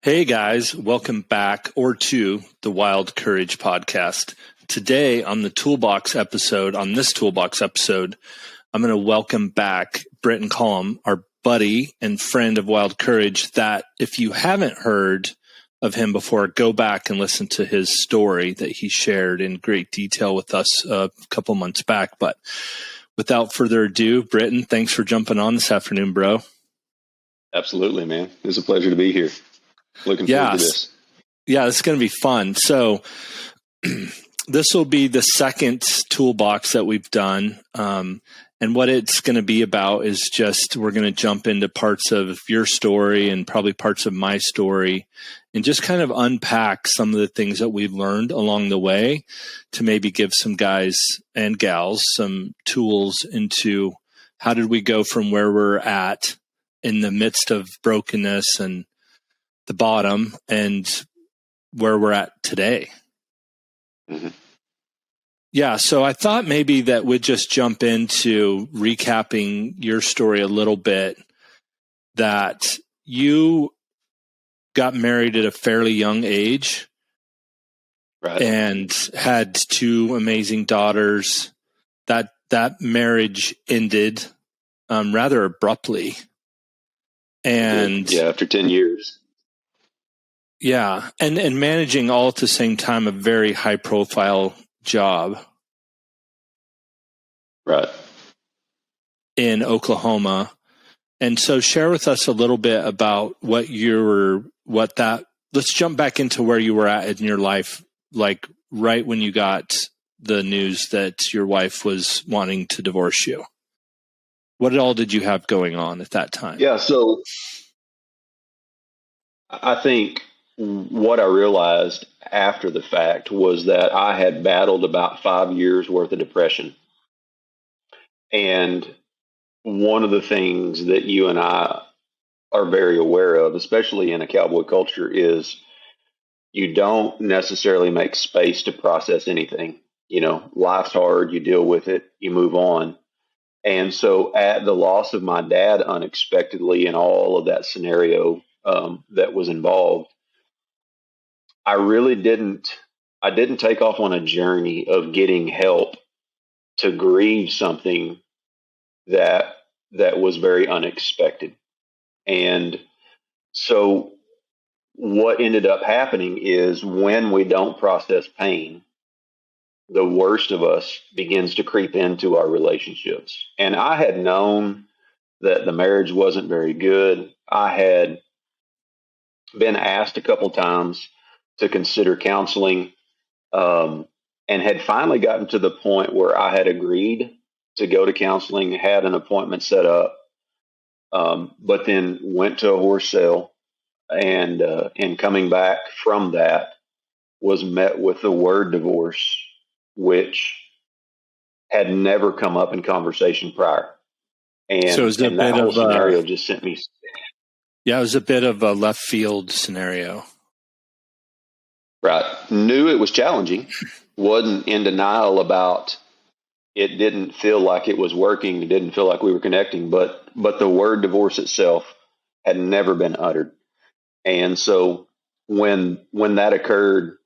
Hey guys, welcome back or to the Wild Courage podcast. Today on this Toolbox episode, I'm going to welcome back Britton and Collum, our buddy and friend of Wild Courage, that if you haven't heard of him before, go back and listen to his story that he shared in great detail with us a couple months back. But without further ado, Britton, thanks for jumping on this afternoon, bro. Absolutely, man. It's a pleasure to be here. Looking forward to this. Yeah, it's going to be fun. So this will be the second toolbox that we've done. And what it's going to be about is just we're going to jump into parts of your story and probably parts of my story and just kind of unpack some of the things that we've learned along the way to maybe give some guys and gals some tools into how did we go from where we're at in the midst of brokenness and the bottom and where we're at today. Mm-hmm. Yeah. So I thought maybe that we'd just jump into recapping your story a little bit, that you got married at a fairly young age, right, and had two amazing daughters. That marriage ended rather abruptly. And yeah, after 10 years. Yeah. And managing all at the same time a very high profile job. Right. In Oklahoma. And so share with us a little bit about let's jump back into where you were at in your life, like right when you got the news that your wife was wanting to divorce you. What all did you have going on at that time? Yeah. So I think what I realized after the fact was that I had battled about 5 years worth of depression. And one of the things that you and I are very aware of, especially in a cowboy culture, is you don't necessarily make space to process anything. You know, life's hard, you deal with it, you move on. And so at the loss of my dad unexpectedly and all of that scenario that was involved, I didn't take off on a journey of getting help to grieve something that was very unexpected. And so what ended up happening is when we don't process pain, the worst of us begins to creep into our relationships. And I had known that the marriage wasn't very good. I had been asked a couple times to consider counseling, and had finally gotten to the point where I had agreed to go to counseling, had an appointment set up, but then went to a horse sale, and coming back from that was met with the word divorce, which had never come up in conversation prior. And so that whole scenario just sent me. Yeah, it was a bit of a left field scenario. Right. Knew it was challenging. Wasn't in denial about it. Didn't feel like it was working. It didn't feel like we were connecting. But the word divorce itself had never been uttered. And so when that occurred,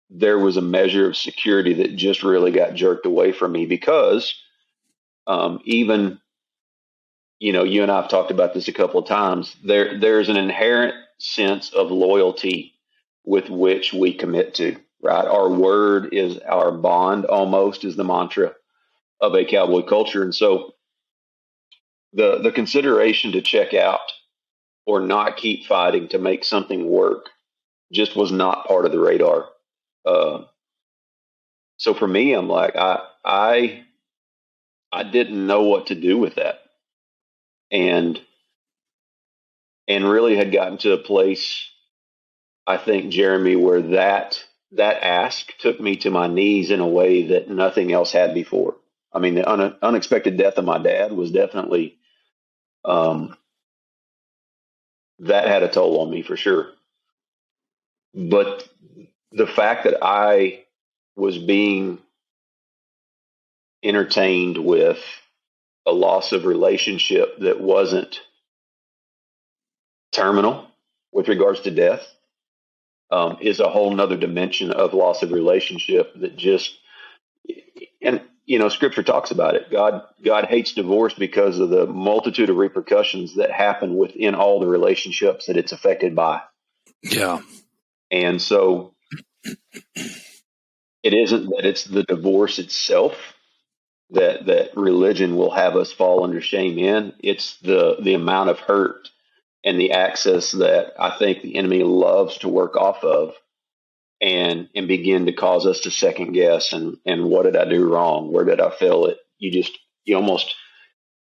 there was a measure of security that just really got jerked away from me, because even, you know, you and I have talked about this a couple of times. There's an inherent sense of loyalty with which we commit to, right? Our word is our bond, almost, is the mantra of a cowboy culture. And so the consideration to check out or not keep fighting to make something work just was not part of the radar. So for me, I'm like, I didn't know what to do with that. And really had gotten to a place, I think, Jeremy, where that ask took me to my knees in a way that nothing else had before. I mean, the unexpected death of my dad was definitely, that had a toll on me for sure. But the fact that I was being entertained with a loss of relationship that wasn't terminal, with regards to death is a whole nother dimension of loss of relationship that just, and Scripture talks about it. God hates divorce because of the multitude of repercussions that happen within all the relationships that it's affected by. Yeah. And so it isn't that it's the divorce itself that religion will have us fall under shame in. It's the amount of hurt and the access that I think the enemy loves to work off of and begin to cause us to second guess and what did I do wrong? Where did I fail it? You almost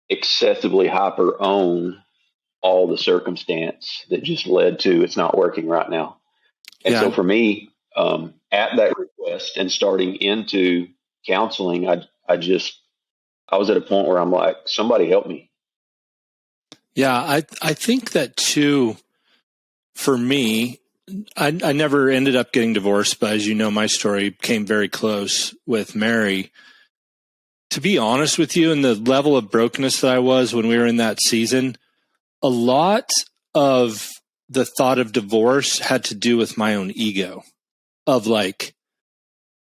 excessively hyper own all the circumstance that just led to it's not working right now. And so for me, at that request and starting into counseling, I was at a point where I'm like, somebody help me. Yeah, I think that too, for me, I never ended up getting divorced, but as you know, my story came very close with Mary. To be honest with you, and the level of brokenness that I was when we were in that season, a lot of the thought of divorce had to do with my own ego of like,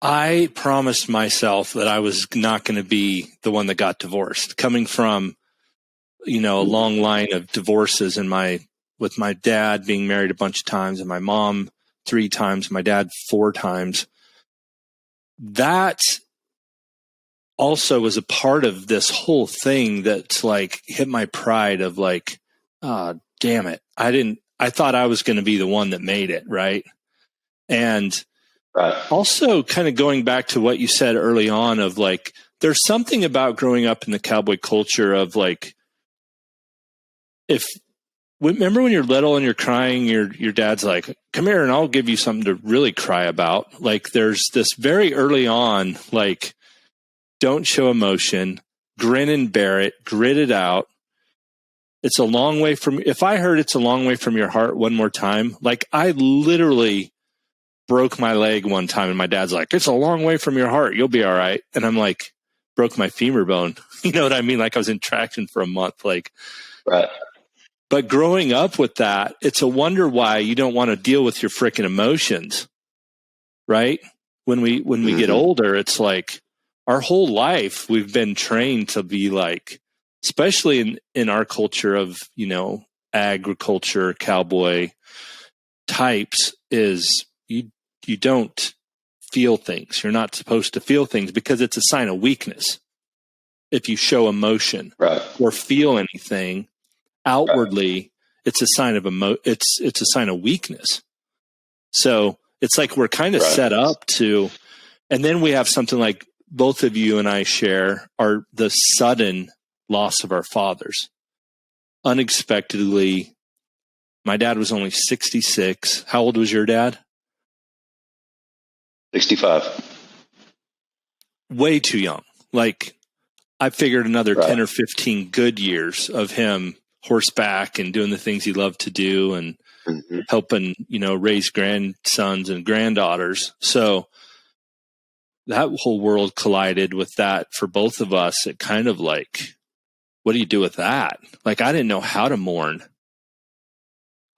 I promised myself that I was not going to be the one that got divorced, coming from, a long line of divorces with my dad being married a bunch of times and my mom 3 times, my dad 4 times. That also was a part of this whole thing that's like hit my pride of like, damn it. I thought I was going to be the one that made it. Right. And also kind of going back to what you said early on of like, there's something about growing up in the cowboy culture of like, remember when you're little and you're crying, your dad's like, come here and I'll give you something to really cry about. Like there's this very early on, like, don't show emotion, grin and bear it, grit it out. It's a long way from, if I heard it's a long way from your heart one more time, like I literally broke my leg one time and my dad's like, it's a long way from your heart. You'll be all right. And I'm like, broke my femur bone. You know what I mean? Like I was in traction for a month, like, right. But growing up with that, it's a wonder why you don't want to deal with your freaking emotions, right? When we get older, it's like our whole life we've been trained to be like, especially in our culture of, agriculture, cowboy types, is you don't feel things. You're not supposed to feel things because it's a sign of weakness. If you show emotion or feel anything outwardly, it's a sign of it's a sign of weakness. So it's like we're kind of set up to, and then we have something like both of you and I share are the sudden loss of our fathers. Unexpectedly, my dad was only 66. How old was your dad? 65. Way too young. Like I figured another 10 or 15 good years of him horseback and doing the things he loved to do and helping, raise grandsons and granddaughters. So that whole world collided with that for both of us. It kind of like, what do you do with that? Like, I didn't know how to mourn.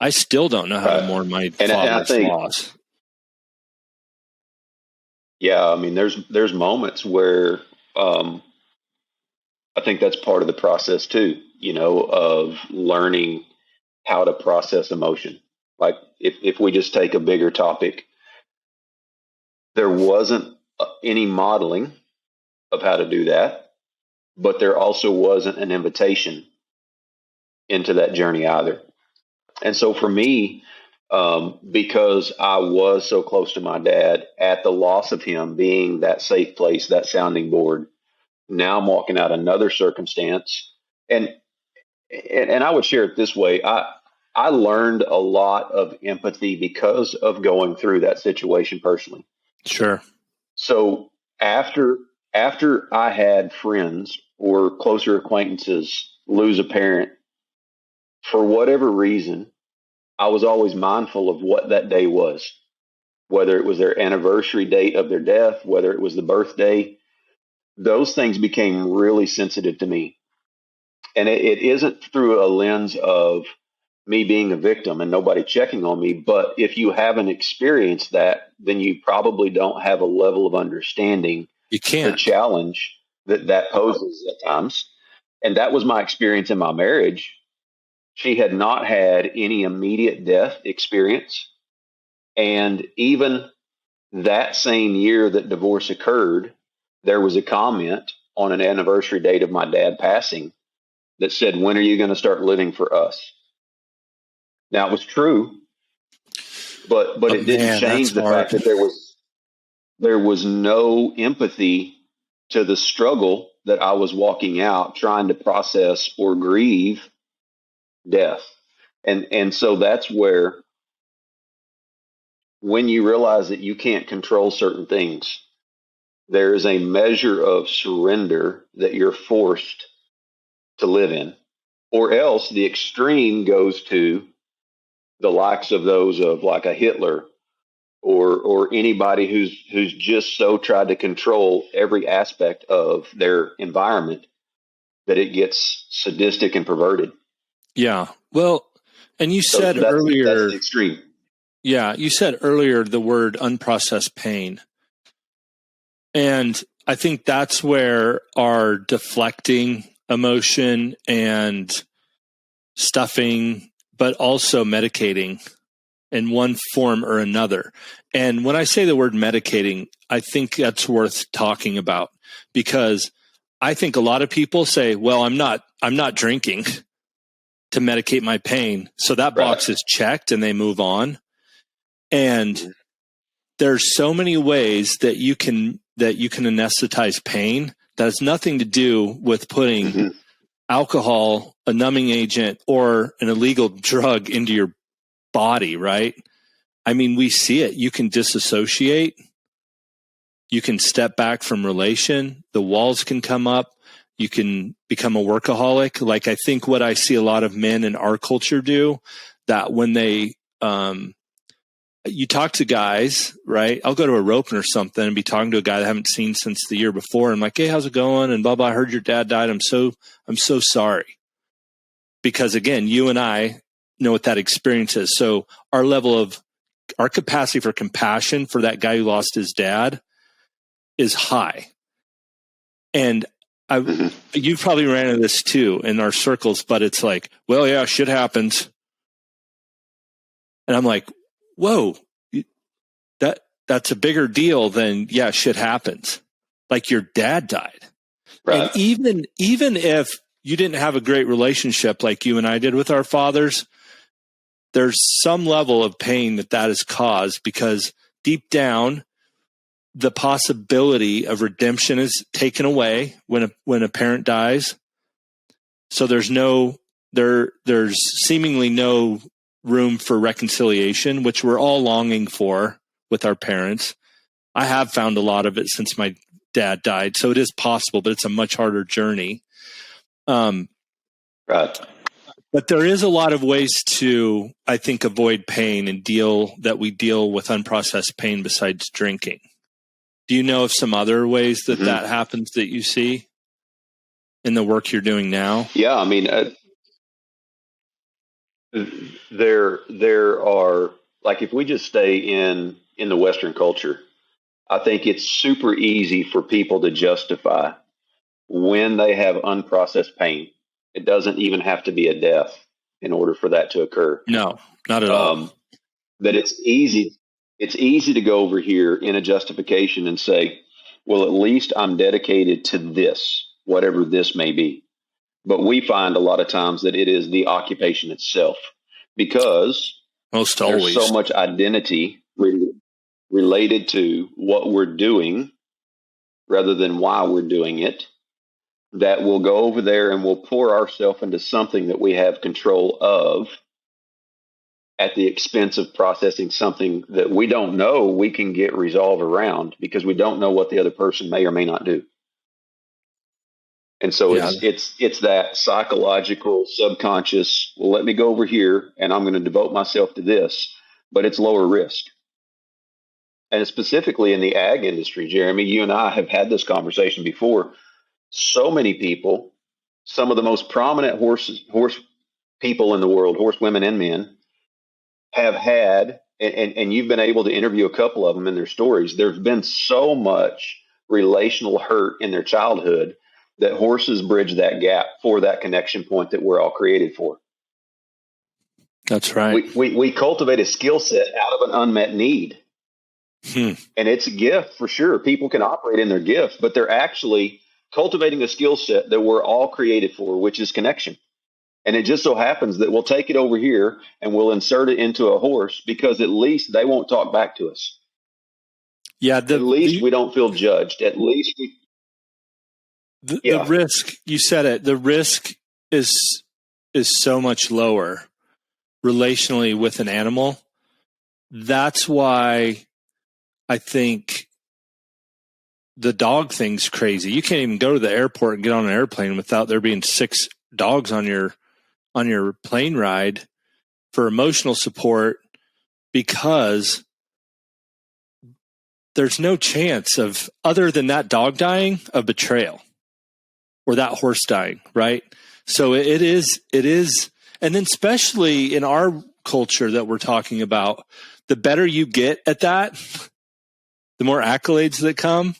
I still don't know how to mourn my father's loss. Yeah. I mean, there's moments where, I think that's part of the process too, of learning how to process emotion. Like if we just take a bigger topic, there wasn't any modeling of how to do that, but there also wasn't an invitation into that journey either. And so for me, because I was so close to my dad at the loss of him being that safe place, that sounding board, now I'm walking out another circumstance, and I would share it this way. I learned a lot of empathy because of going through that situation personally. Sure. So after I had friends or closer acquaintances lose a parent, for whatever reason, I was always mindful of what that day was, whether it was their anniversary date of their death, whether it was the birthday. Those things became really sensitive to me. And it isn't through a lens of me being a victim and nobody checking on me. But if you haven't experienced that, then you probably don't have a level of understanding You the can't. challenge that poses at times. And that was my experience in my marriage. She had not had any immediate death experience. And even that same year that divorce occurred, there was a comment on an anniversary date of my dad passing that said, "When are you going to start living for us?" Now, it was true, but Oh, it didn't man, that's change the hard. fact that there was no empathy to the struggle that I was walking out trying to process or grieve death. And so that's where, when you realize that you can't control certain things, there is a measure of surrender that you're forced to live in, or else the extreme goes to the likes of those of like a Hitler, or anybody who's just so tried to control every aspect of their environment that it gets sadistic and perverted. Yeah. Well, and you So said that's earlier, the extreme. yeah, you said earlier the word unprocessed pain. And I think that's where our deflecting emotion and stuffing, but also medicating in one form or another. And when I say the word medicating, I think that's worth talking about, because I think a lot of people say, well, I'm not drinking to medicate my pain. So that box Right. is checked and they move on. And there's so many ways that you can anesthetize pain that has nothing to do with putting Mm-hmm. alcohol, a numbing agent, or an illegal drug into your body, right? I mean, we see it. You can disassociate. You can step back from relation. The walls can come up. You can become a workaholic. Like, I think what I see a lot of men in our culture do, that when they, you talk to guys, right? I'll go to a roping or something and be talking to a guy that I haven't seen since the year before. I'm like, hey, how's it going? And blah, blah, I heard your dad died. I'm so sorry. Because again, you and I know what that experience is. So our capacity for compassion for that guy who lost his dad is high. And you've probably ran into this too in our circles, but it's like, well, yeah, shit happens. And I'm like, whoa, that's a bigger deal than, yeah, shit happens. Like, your dad died. Right. And even if you didn't have a great relationship like you and I did with our fathers, there's some level of pain that is caused, because deep down, the possibility of redemption is taken away when a parent dies. So there's seemingly no room for reconciliation, which we're all longing for with our parents. I have found a lot of it since my dad died, so it is possible, but it's a much harder journey. Right. But there is a lot of ways to, I think, avoid pain and deal with unprocessed pain besides drinking. Do you know of some other ways that happens that you see in the work you're doing now? Yeah, I mean, there are, like, if we just stay in the Western culture, I think it's super easy for people to justify when they have unprocessed pain. It doesn't even have to be a death in order for that to occur. No, not at all. That it's easy to go over here in a justification and say, well, at least I'm dedicated to this, whatever this may be. But we find a lot of times that it is the occupation itself, because Most there's always. so much identity related to what we're doing rather than why we're doing it, that we'll go over there and we'll pour ourselves into something that we have control of at the expense of processing something that we don't know we can get resolve around, because we don't know what the other person may or may not do. And so Yeah. it's that psychological subconscious, well, let me go over here and I'm going to devote myself to this, but it's lower risk. And specifically in the ag industry, Jeremy, you and I have had this conversation before. So many people, some of the most prominent horse people in the world, horse women and men, have had, and you've been able to interview a couple of them in their stories, there's been so much relational hurt in their childhood that horses bridge that gap for that connection point that we're all created for. That's right. We cultivate a skill set out of an unmet need. And it's a gift for sure. People can operate in their gift, but they're actually cultivating a skill set that we're all created for, which is connection. And it just so happens that we'll take it over here and we'll insert it into a horse because at least they won't talk back to us. Yeah. At least we don't feel judged. At least we. The risk, you said it, the risk is so much lower relationally with an animal. That's why I think the dog thing's crazy. You can't even go to the airport and get on an airplane without there being 6 dogs on your plane ride for emotional support, because there's no chance of, other than that dog dying, of betrayal or that horse dying, right? So it is, and then especially in our culture that we're talking about, the better you get at that, the more accolades that come,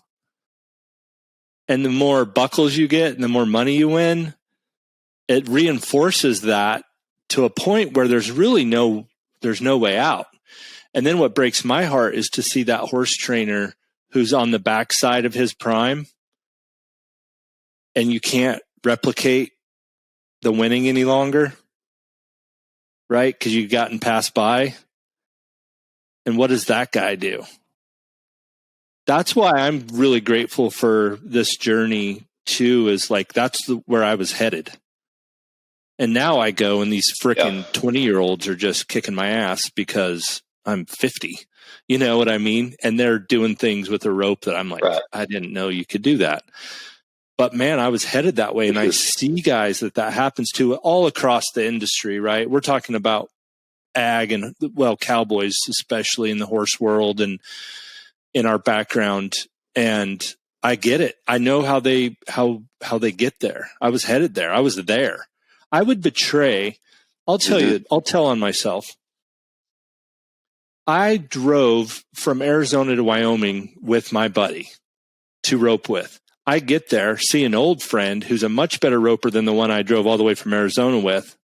and the more buckles you get and the more money you win, it reinforces that to a point where there's no way out. And then what breaks my heart is to see that horse trainer who's on the backside of his prime, and you can't replicate the winning any longer, right? Because you've gotten passed by. And what does that guy do? That's why I'm really grateful for this journey too, is like, that's where I was headed. And now I go and these freaking 20-year-olds are just kicking my ass because I'm 50. You know what I mean? And they're doing things with a rope that I'm like, right, I didn't know you could do that. But man, I was headed that way. And I see guys that happens to all across the industry, right? We're talking about ag and, well, cowboys, especially in the horse world and in our background. And I get it. I know how they get there. I was headed there. I was there. I would betray. I'll tell you, I'll tell on myself. I drove from Arizona to Wyoming with my buddy to rope with. I get there, see an old friend who's a much better roper than the one I drove all the way from Arizona with.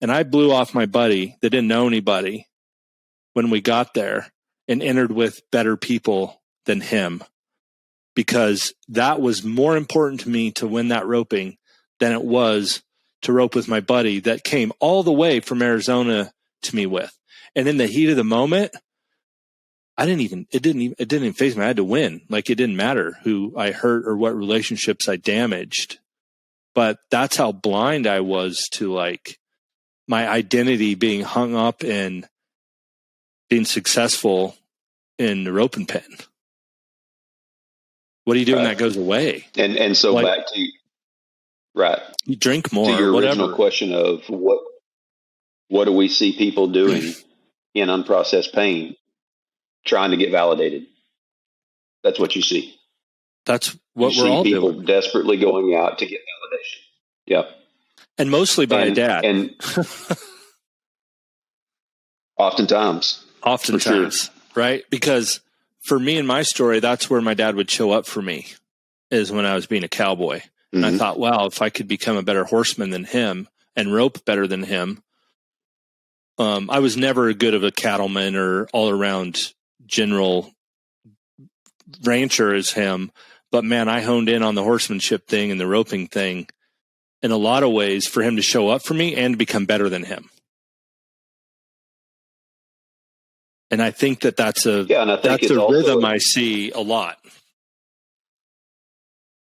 And I blew off my buddy that didn't know anybody when we got there and entered with better people than him, because that was more important to me to win that roping than it was to rope with my buddy that came all the way from Arizona to me with. And in the heat of the moment, it didn't even faze me. I had to win. Like, it didn't matter who I hurt or what relationships I damaged. But that's how blind I was to, like, my identity being hung up in being successful in the roping pen. What do you do when that goes away? And so, like, back to you drink more. To your whatever. Original question of what do we see people doing in unprocessed pain, trying to get validated? That's what you see. That's what we're all people doing. Desperately going out to get validation. Yeah. And mostly by a dad. And oftentimes, sure. Right? Because for me and my story, that's where my dad would show up for me, is when I was being a cowboy. And I thought, wow, if I could become a better horseman than him and rope better than him. I was never good of a cattleman or all around general rancher as him. But man, I honed in on the horsemanship thing and the roping thing in a lot of ways for him to show up for me and become better than him. And I think that's a rhythm I see a lot.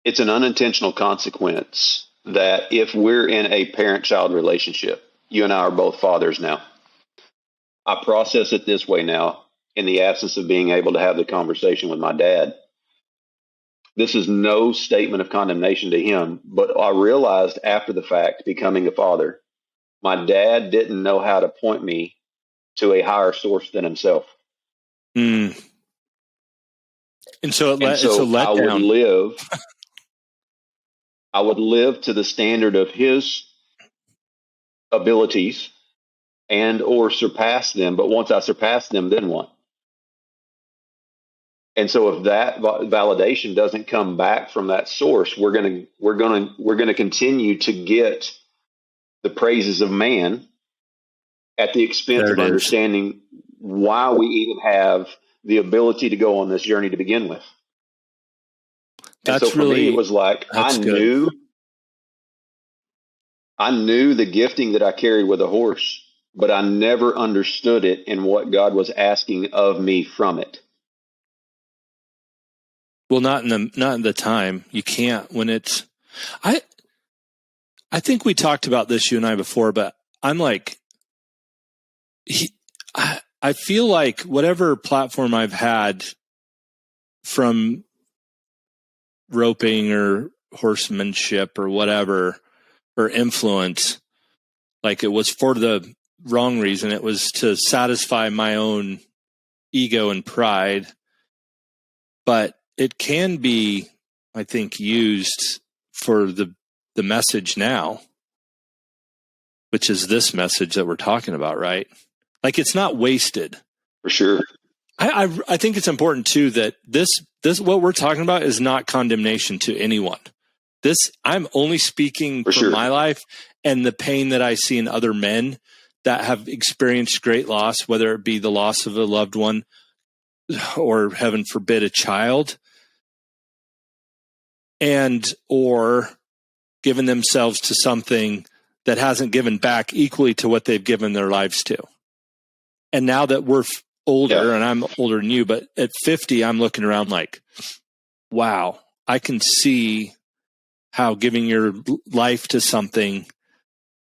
It's an unintentional consequence that if we're in a parent-child relationship, you and I are both fathers now. I process it this way now, in the absence of being able to have the conversation with my dad. This is no statement of condemnation to him, but I realized after the fact, becoming a father, my dad didn't know how to point me to a higher source than himself. And so it's a letdown. I would live to the standard of his abilities and or surpass them. But once I surpass them, then what? And so if that validation doesn't come back from that source, we're going to continue to get the praises of man at the expense of understanding why we even have the ability to go on this journey to begin with. And so for me, it was like I knew the gifting that I carried with a horse, but I never understood it and what God was asking of me from it. Well, not in the time. You can't when it's. I think we talked about this, you and I, before, but I'm like, I feel like whatever platform I've had from roping or horsemanship or whatever, or influence, like it was for the wrong reason. It was to satisfy my own ego and pride. But it can be, I think, used for the message now, which is this message that we're talking about, right? Like it's not wasted. For sure. I think it's important too that this what we're talking about is not condemnation to anyone. I'm only speaking for my life and the pain that I see in other men that have experienced great loss, whether it be the loss of a loved one or, heaven forbid, a child, and or given themselves to something that hasn't given back equally to what they've given their lives to. And now that we're older, and I'm older than you, but at 50, I'm looking around like, wow, I can see how giving your life to something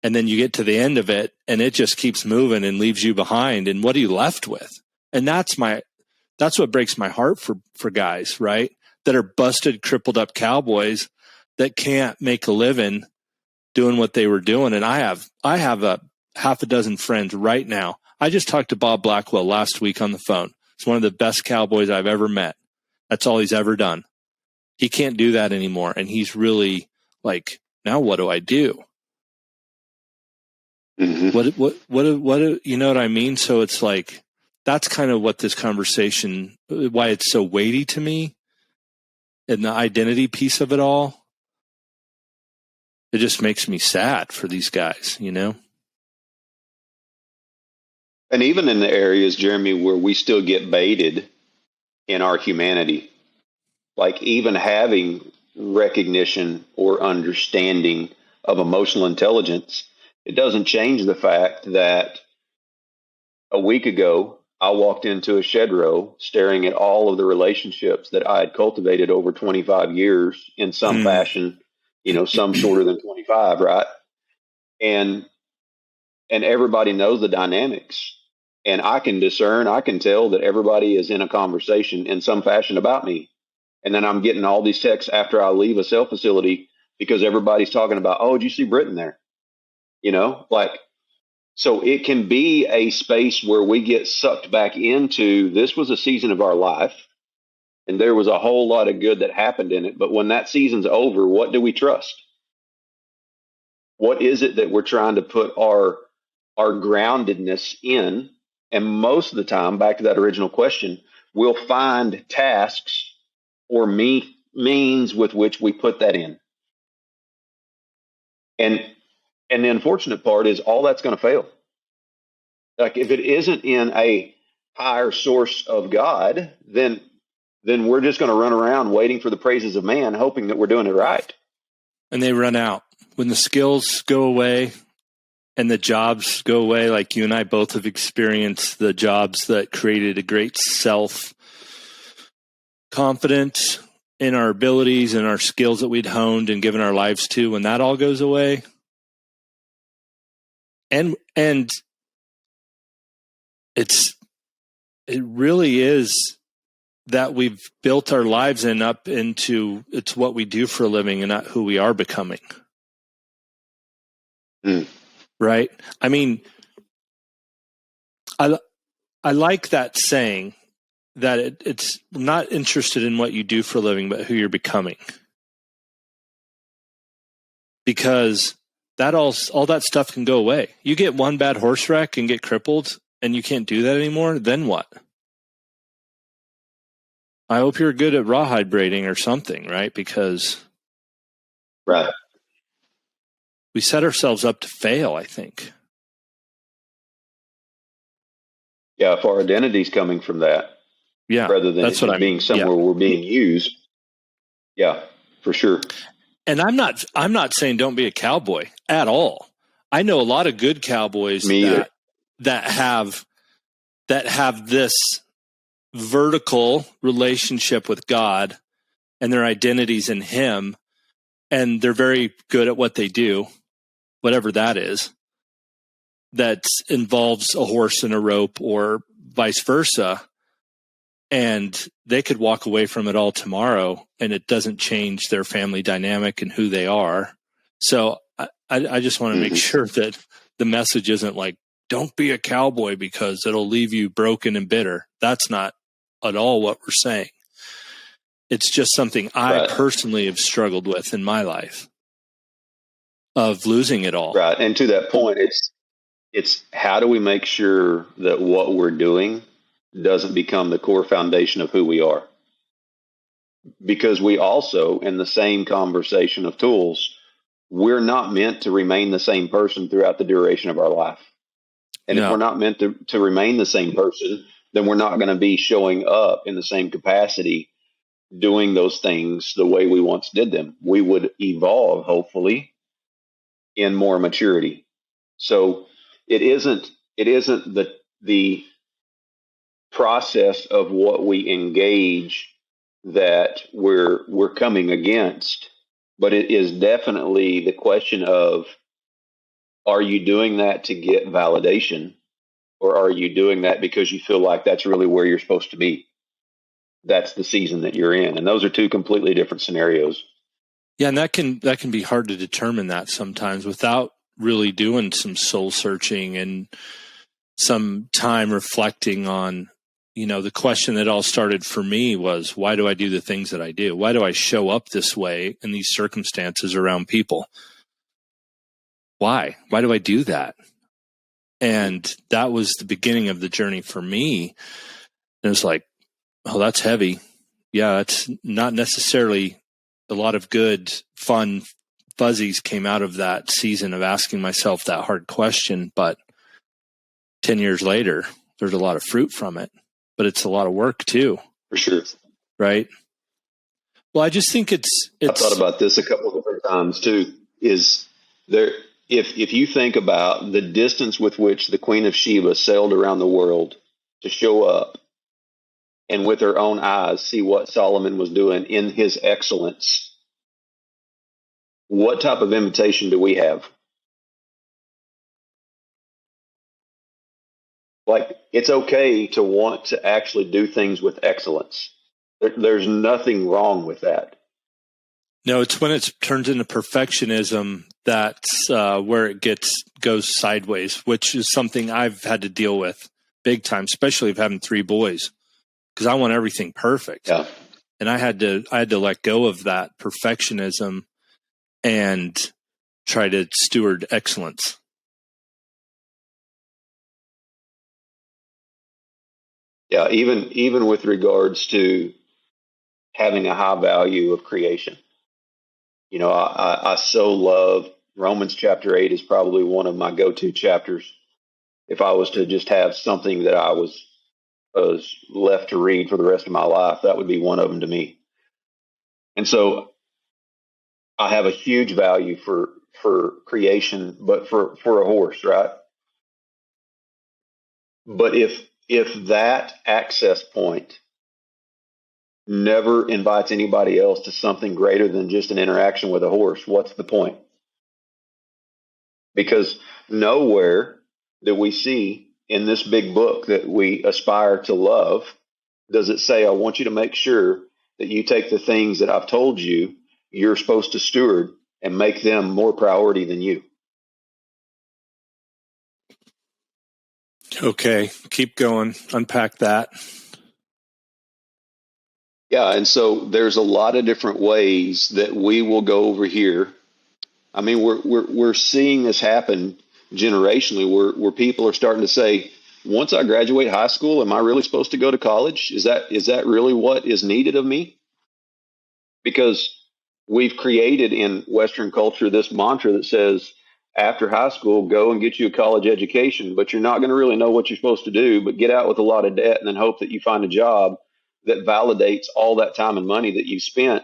and then you get to the end of it and it just keeps moving and leaves you behind. And what are you left with? And that's what breaks my heart for guys, right? That are busted, crippled up cowboys that can't make a living doing what they were doing. And I have a half a dozen friends right now. I just talked to Bob Blackwell last week on the phone. He's one of the best cowboys I've ever met. That's all he's ever done. He can't do that anymore. And he's really like, now what do I do? Mm-hmm. What, you know what I mean? So it's like, that's kind of what this conversation, why it's so weighty to me, and the identity piece of it all. It just makes me sad for these guys, you know? And even in the areas, Jeremy, where we still get baited in our humanity, like even having recognition or understanding of emotional intelligence, it doesn't change the fact that a week ago, I walked into a shed row staring at all of the relationships that I had cultivated over 25 years in some fashion, some shorter than 25, right? And everybody knows the dynamics. And I can tell that everybody is in a conversation in some fashion about me. And then I'm getting all these texts after I leave a sale facility because everybody's talking about, oh, did you see Britton there? So it can be a space where we get sucked back into, this was a season of our life and there was a whole lot of good that happened in it. But when that season's over, what do we trust? What is it that we're trying to put our groundedness in? And most of the time, back to that original question, we'll find tasks or means with which we put that in. And the unfortunate part is all that's going to fail. Like if it isn't in a higher source of God, then we're just going to run around waiting for the praises of man, hoping that we're doing it right. And they run out. When the skills go away and the jobs go away, like you and I both have experienced the jobs that created a great self-confidence in our abilities and our skills that we'd honed and given our lives to, when that all goes away. And it really is that we've built our lives up into it's what we do for a living and not who we are becoming. Right? I mean, I like that saying that it's not interested in what you do for a living, but who you're becoming. Because that all that stuff can go away. You get one bad horse wreck and get crippled and you can't do that anymore, then what? I hope you're good at rawhide braiding or something, right? Because right. we set ourselves up to fail, I think. Yeah, if our identity's coming from that, rather than that's what it being somewhere we're being used. Yeah, for sure. And I'm not saying don't be a cowboy at all. I know a lot of good cowboys that have this vertical relationship with God and their identities in Him, and they're very good at what they do, whatever that is, that involves a horse and a rope or vice versa. And they could walk away from it all tomorrow and it doesn't change their family dynamic and who they are. So I just want to make sure that the message isn't like, don't be a cowboy because it'll leave you broken and bitter. That's not at all what we're saying. It's just something I personally have struggled with in my life of losing it all. Right. And to that point, it's how do we make sure that what we're doing doesn't become the core foundation of who we are? Because we also, in the same conversation of tools, we're not meant to remain the same person throughout the duration of our life. And if we're not meant to remain the same person, then we're not going to be showing up in the same capacity, doing those things the way we once did them. We would evolve, hopefully, in more maturity. So it isn't the process of what we engage that we're coming against, but it is definitely the question of, are you doing that to get validation, or are you doing that because you feel like that's really where you're supposed to be? That's the season that you're in. And those are two completely different scenarios. Yeah, and that can be hard to determine that sometimes without really doing some soul searching and some time reflecting on, the question that all started for me was, why do I do the things that I do? Why do I show up this way in these circumstances around people? Why? Why do I do that? And that was the beginning of the journey for me. And it was like, oh, that's heavy. Yeah, that's not necessarily a lot of good, fun fuzzies came out of that season of asking myself that hard question. But 10 years later, there's a lot of fruit from it, but it's a lot of work too. For sure. Right. Well, I just think it's I thought about this a couple of different times too, is there, if you think about the distance with which the Queen of Sheba sailed around the world to show up and with her own eyes see what Solomon was doing in his excellence, what type of invitation do we have? Like, it's okay to want to actually do things with excellence. There's nothing wrong with that. No, it's when it turns into perfectionism that's where it goes sideways, which is something I've had to deal with big time, especially of having 3 boys, because I want everything perfect. Yeah. And I had to let go of that perfectionism and try to steward excellence. Yeah, even with regards to having a high value of creation. I so love Romans chapter 8 is probably one of my go-to chapters. If I was to just have something that I was left to read for the rest of my life, that would be one of them to me. And so I have a huge value for creation, but for a horse, right? But if that access point never invites anybody else to something greater than just an interaction with a horse, what's the point? Because nowhere that we see in this big book that we aspire to love does it say, I want you to make sure that you take the things that I've told you you're supposed to steward and make them more priority than you. Okay, keep going. Unpack that. Yeah, and so there's a lot of different ways that we will go over here I mean, we're seeing this happen generationally, where people are starting to say, once I graduate high school, am I really supposed to go to college? Is that really what is needed of me? Because we've created in Western culture this mantra that says, after high school, go and get you a college education, but you're not going to really know what you're supposed to do, but get out with a lot of debt and then hope that you find a job that validates all that time and money that you've spent.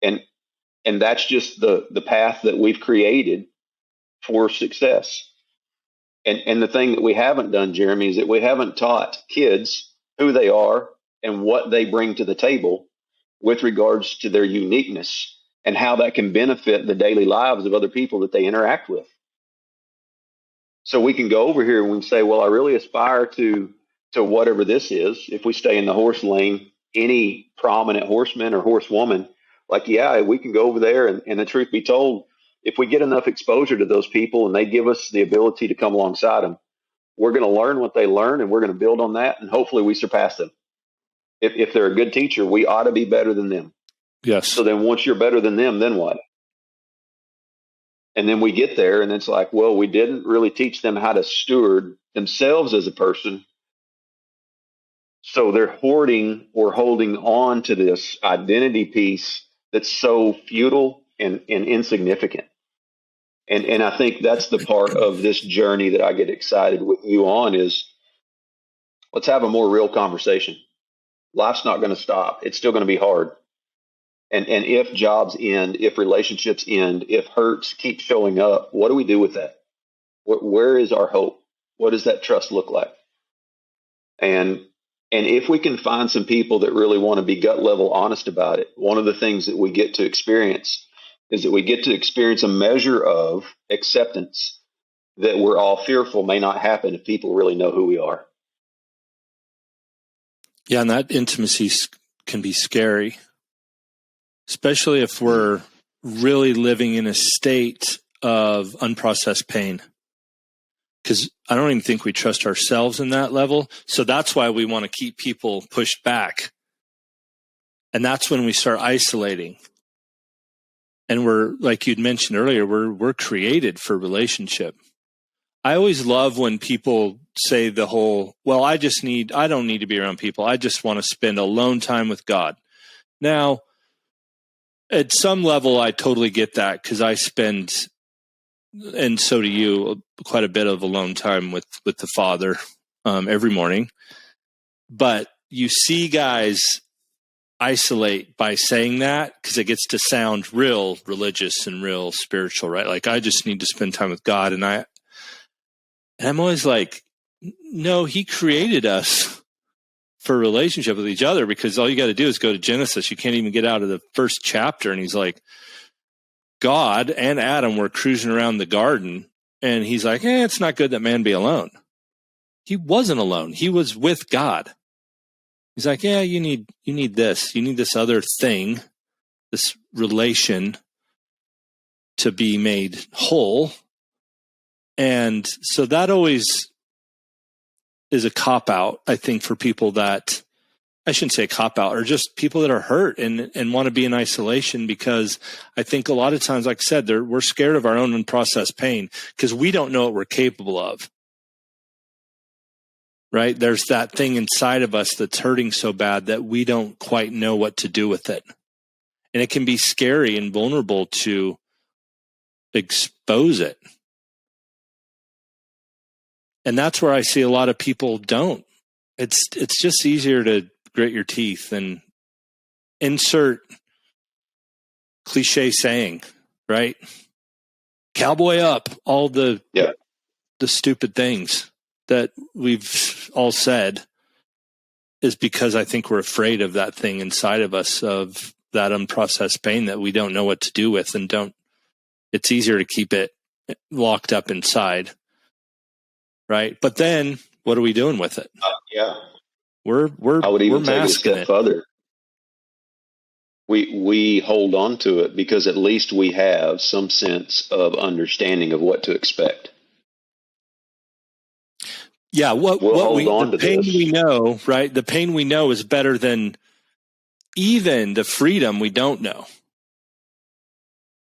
And that's just the path that we've created for success. And the thing that we haven't done, Jeremy, is that we haven't taught kids who they are and what they bring to the table with regards to their uniqueness and how that can benefit the daily lives of other people that they interact with. So we can go over here and we can say, well, I really aspire to whatever this is. If we stay in the horse lane, any prominent horseman or horsewoman, like, yeah, we can go over there. And the truth be told, if we get enough exposure to those people and they give us the ability to come alongside them, we're going to learn what they learn and we're going to build on that. And hopefully we surpass them. If they're a good teacher, we ought to be better than them. Yes. So then once you're better than them, then what? And then we get there and it's like, well, we didn't really teach them how to steward themselves as a person. So they're hoarding or holding on to this identity piece that's so futile and insignificant. And I think that's the part of this journey that I get excited with you on is, let's have a more real conversation. Life's not going to stop. It's still going to be hard. And if jobs end, if relationships end, if hurts keep showing up, what do we do with that? Where is our hope? What does that trust look like? And if we can find some people that really want to be gut level honest about it, one of the things that we get to experience is that we get to experience a measure of acceptance that we're all fearful may not happen if people really know who we are. Yeah, and that intimacy can be scary, especially if we're really living in a state of unprocessed pain. Because I don't even think we trust ourselves in that level. So that's why we want to keep people pushed back. And that's when we start isolating. And we're, like you'd mentioned earlier, we're created for relationship. I always love when people say the whole, well, I don't need to be around people. I just want to spend alone time with God. Now, at some level, I totally get that because I spend, and so do you, quite a bit of alone time with the Father every morning. But you see guys isolate by saying that because it gets to sound real religious and real spiritual, right? Like, I just need to spend time with God. And I'm always like, no, he created us for a relationship with each other, because all you got to do is go to Genesis. You can't even get out of the first chapter. And he's like, God and Adam were cruising around the garden. And he's like, it's not good that man be alone. He wasn't alone. He was with God. He's like, yeah, you need this. You need this other thing, this relation to be made whole. And so that always is a cop-out, I think, for people that, I shouldn't say cop-out, or just people that are hurt and want to be in isolation, because I think a lot of times, like I said, we're scared of our own unprocessed pain because we don't know what we're capable of. Right? There's that thing inside of us that's hurting so bad that we don't quite know what to do with it. And it can be scary and vulnerable to expose it. And that's where I see a lot of people don't. It's just easier to grit your teeth and insert cliche saying, right? Cowboy up, all the stupid things that we've all said, is because I think we're afraid of that thing inside of us, of that unprocessed pain that we don't know what to do with, and it's easier to keep it locked up inside. Right. But then what are we doing with it? We're I would even take it a masking step further. We hold on to it because at least we have some sense of understanding of what to expect. Yeah, the pain this. we know, right? The pain we know is better than even the freedom we don't know.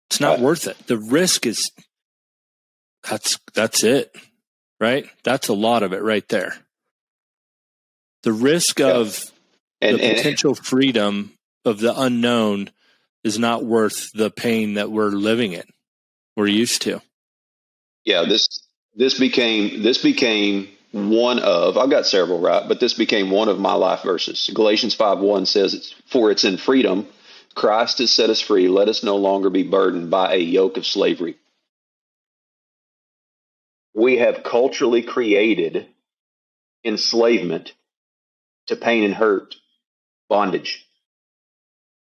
It's not worth it. The risk is, that's it, right? That's a lot of it right there. The risk of the potential freedom of the unknown is not worth the pain that we're living in. We're used to. Yeah, this became one of, I've got several, right? But this became one of my life verses. Galatians 5:1 says, "For it's in freedom Christ has set us free. Let us no longer be burdened by a yoke of slavery." We have culturally created enslavement to pain and hurt, bondage.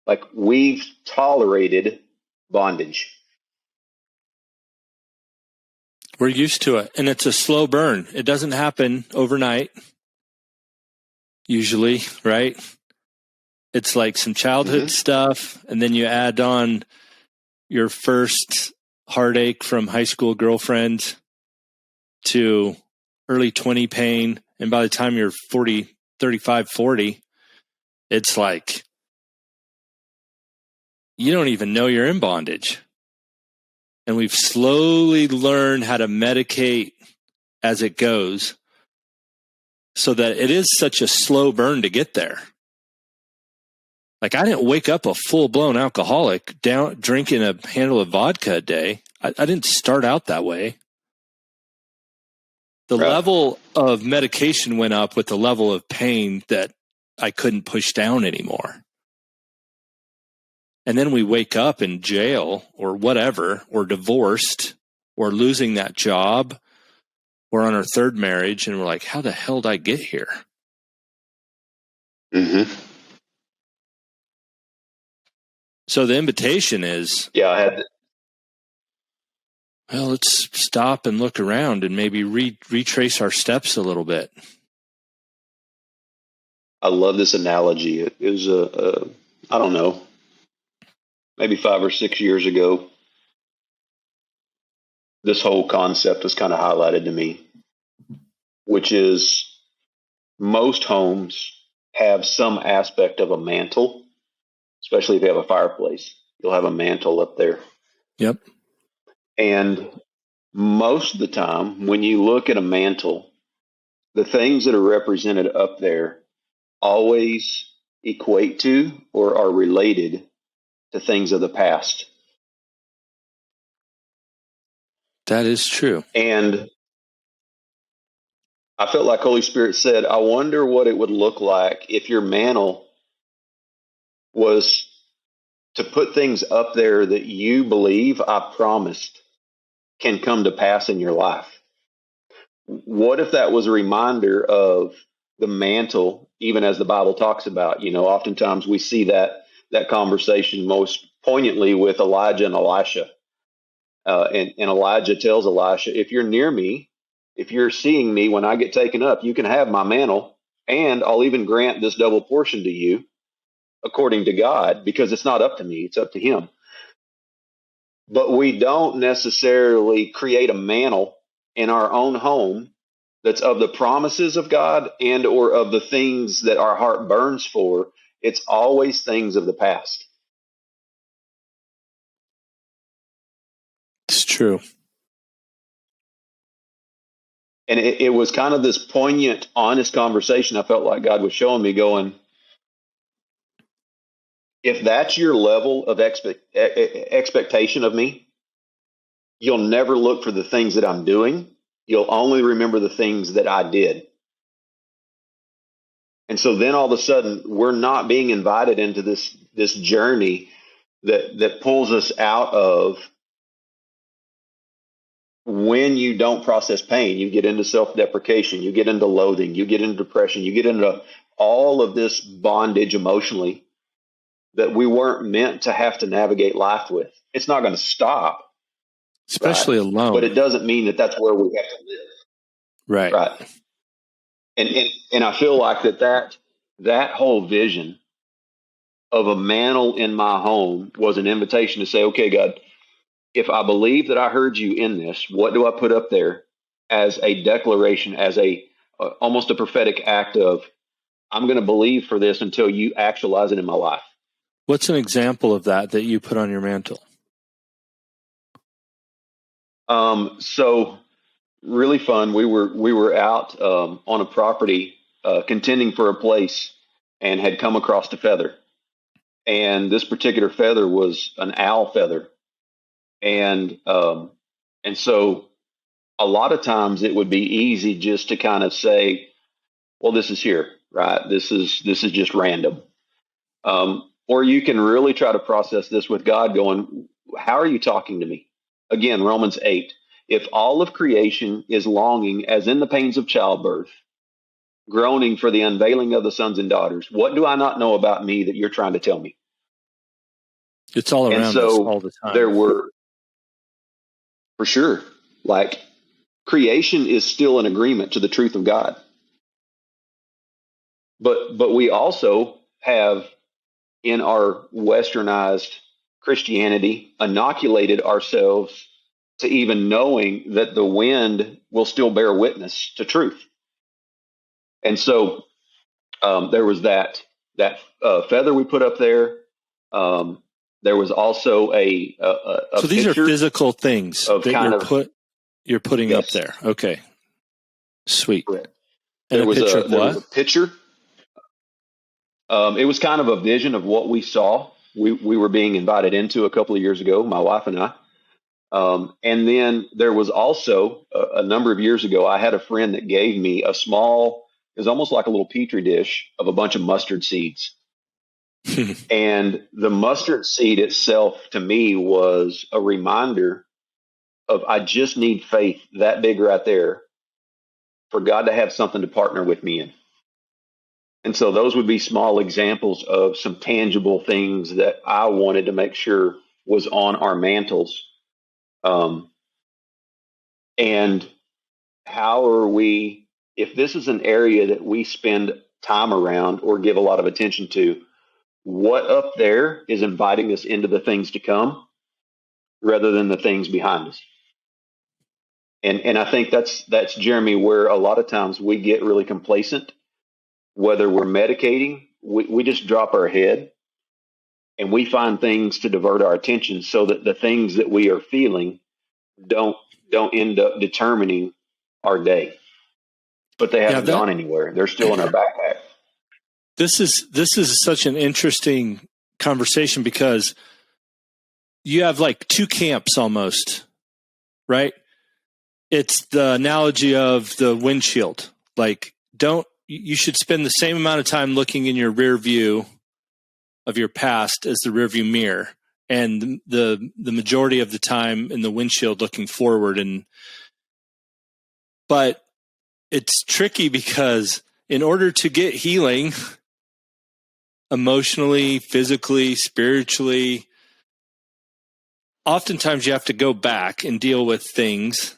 Like, we've tolerated bondage. We're used to it, and it's a slow burn. It doesn't happen overnight, usually, right? It's like some childhood stuff, and then you add on your first heartache from high school girlfriend to early 20 pain, and by the time you're 40, 35, 40, it's like you don't even know you're in bondage. And we've slowly learned how to medicate as it goes so that it is such a slow burn to get there. Like, I didn't wake up a full-blown alcoholic down drinking a handle of vodka a day. I didn't start out that way. The level of medication went up with the level of pain that I couldn't push down anymore. And then we wake up in jail or whatever, or divorced, or losing that job, or on our third marriage, and we're like, how the hell did I get here? So the invitation is, well, let's stop and look around and maybe retrace our steps a little bit. I love this analogy. It was I don't know, maybe 5 or 6 years ago, this whole concept was kind of highlighted to me, which is most homes have some aspect of a mantle, especially if you have a fireplace. You'll have a mantle up there. Yep. And most of the time, when you look at a mantle, the things that are represented up there always equate to or are related to things of the past. That is true. And I felt like Holy Spirit said, I wonder what it would look like if your mantle was to put things up there that you believe I promised can come to pass in your life. What if that was a reminder of the mantle, even as the Bible talks about? You know, oftentimes we see that conversation most poignantly with Elijah and Elisha. And Elijah tells Elisha, if you're near me, if you're seeing me when I get taken up, you can have my mantle, and I'll even grant this double portion to you according to God, because it's not up to me, it's up to him. But we don't necessarily create a mantle in our own home that's of the promises of God and or of the things that our heart burns for. It's always things of the past. It's true. And it was kind of this poignant, honest conversation I felt like God was showing me, going, if that's your level of expectation of me, you'll never look for the things that I'm doing. You'll only remember the things that I did. And so then all of a sudden, we're not being invited into this journey that pulls us out of, when you don't process pain, you get into self-deprecation, you get into loathing, you get into depression, you get into all of this bondage emotionally that we weren't meant to have to navigate life with. It's not going to stop. Especially alone. But it doesn't mean that that's where we have to live. Right. Right. And I feel like that whole vision of a mantle in my home was an invitation to say, okay, God, if I believe that I heard you in this, what do I put up there as a declaration, as almost a prophetic act of, I'm going to believe for this until you actualize it in my life? What's an example of that you put on your mantle? So really fun. We were out on a property contending for a place, and had come across a feather. And this particular feather was an owl feather, and so a lot of times it would be easy just to kind of say, "Well, this is here, right? This is just random." Or you can really try to process this with God, going, "How are you talking to me?" Again, Romans 8. If all of creation is longing, as in the pains of childbirth, groaning for the unveiling of the sons and daughters, what do I not know about me that you're trying to tell me? It's all And around us so all the time. there were, for sure, like, creation is still an agreement to the truth of God. But we also have, in our westernized Christianity, inoculated ourselves to even knowing that the wind will still bear witness to truth. And so there was that feather we put up there. There was also a so these are picture physical things of that kind of, you're putting up yes, there. Okay, sweet. correct. And a picture of There was a what? picture. It was kind of a vision of what we saw. We were being invited into a couple of years ago, my wife and I. And then there was also a number of years ago, I had a friend that gave me a small, it was almost like a little petri dish of a bunch of mustard seeds. And the mustard seed itself to me was a reminder of, I just need faith that big right there for God to have something to partner with me in. And so those would be small examples of some tangible things that I wanted to make sure was on our mantles. And how are we, if this is an area that we spend time around or give a lot of attention to, what up there is inviting us into the things to come rather than the things behind us? And I think that's Jeremy, where a lot of times we get really complacent, whether we're medicating, we just drop our head and we find things to divert our attention so that the things that we are feeling don't end up determining our day. But they haven't gone anywhere. They're still in our backpack. This is such an interesting conversation because you have like two camps almost, right? It's the analogy of the windshield. Like, you should spend the same amount of time looking in your rear view of your past as the rear view mirror, and the majority of the time in the windshield looking forward. But it's tricky because in order to get healing emotionally, physically, spiritually, oftentimes you have to go back and deal with things